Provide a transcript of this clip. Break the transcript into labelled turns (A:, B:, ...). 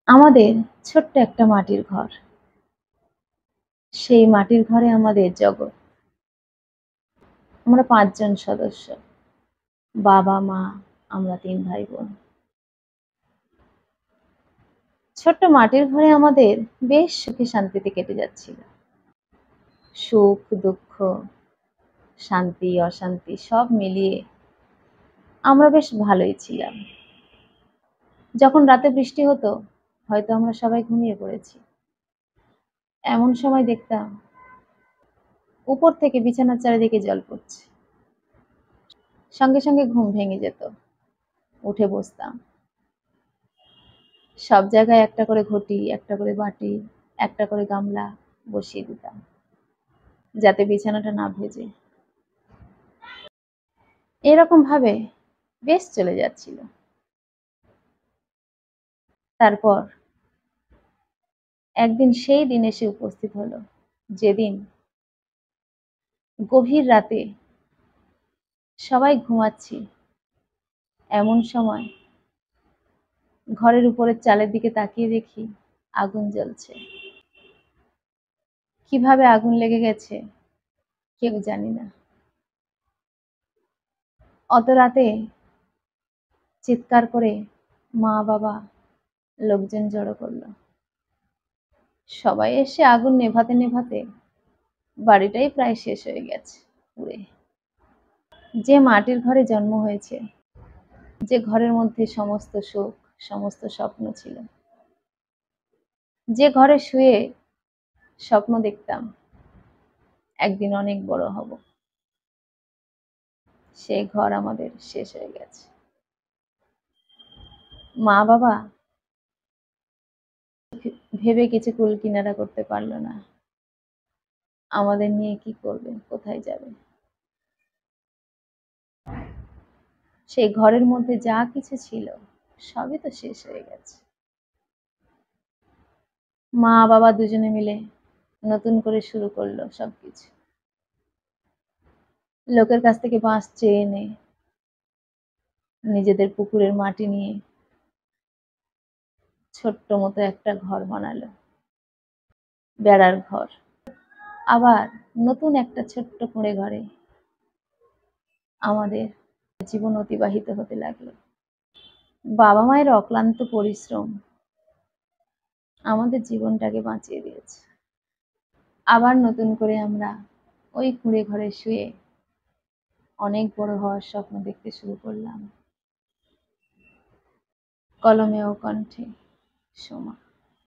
A: আমাদের ছোট্ট একটা মাটির ঘর। সেই মাটির ঘরে আমাদের জগৎ। আমরা ৫ জন সদস্য। বাবা, মা, আমরা ৩ ভাই-বোন। ছোট্ট মাটির ঘরে আমাদের বেশ সুখে শান্তিতে কেটে যাচ্ছিল। সুখ, দুঃখ, শান্তি, অশান্তি সব মিলিয়ে আমরা বেশ ভালোই ছিলাম। যখন রাতে বৃষ্টি হতো, হয়তো আমরা সবাই ঘুমিয়ে পড়েছি। এমন সময় দেখতাম উপর থেকে বিছানার চারিদিকে জল পড়ছে। সঙ্গে সঙ্গে ঘুম ভেঙে যেত। উঠে বসতাম। সব জায়গায় একটা করে ঘটি, একটা করে বাটি, একটা করে গামলা বসিয়ে দিতাম, যাতে বিছানাটা না ভেজে। এরকম ভাবে বেশ চলে যাচ্ছিল। তারপর একদিন সেই দিন এসে উপস্থিত হলো, যেদিন গভীর রাতে সবাই ঘুমাচ্ছি, এমন সময় ঘরের উপরের চালের দিকে তাকিয়ে দেখি আগুন জ্বলছে। কিভাবে আগুন লেগে গেছে কেউ জানি না। অত রাতে চিৎকার করে মা বাবা লোকজন জড়ো করলো। সবাই এসে আগুন নেভাতে নেভাতে বাড়িটাই প্রায় শেষ হয়ে গেছে পুড়ে। যে মাটির ঘরে জন্ম হয়েছে, যে ঘরের মধ্যে সমস্ত সুখ, সমস্ত স্বপ্ন ছিল, যে ঘরে শুয়ে স্বপ্ন দেখতাম একদিন অনেক বড় হব, সেই ঘর আমাদের শেষ হয়ে গেছে। মা বাবা ভেবে কিছু কুল কিনারা করতে পারলো না। আমাদের নিয়ে কি করবে, কোথায় যাবে? সেই ঘরের মধ্যে যা কিছু ছিল সবই তো শেষ হয়ে গেছে। মা বাবা দুজনে মিলে নতুন করে শুরু করলো সবকিছু। লোকের কাছ থেকে বাঁশ চেয়ে এনে নিজেদের পুকুরের মাটি নিয়ে ছোট্ট মতো একটা ঘর বানালো, বেড়ার ঘর। আবার নতুন একটা ছোট্ট কুঁড়ে ঘরে আমাদের জীবন অতিবাহিত হতে লাগলো। বাবা মায়ের অক্লান্ত পরিশ্রম আমাদের জীবনটাকে বাঁচিয়ে দিয়েছে। আবার নতুন করে আমরা ওই কুঁড়ে ঘরে শুয়ে অনেক বড় হওয়ার স্বপ্ন দেখতে শুরু করলাম। কলমে ও কণ্ঠে সোমা।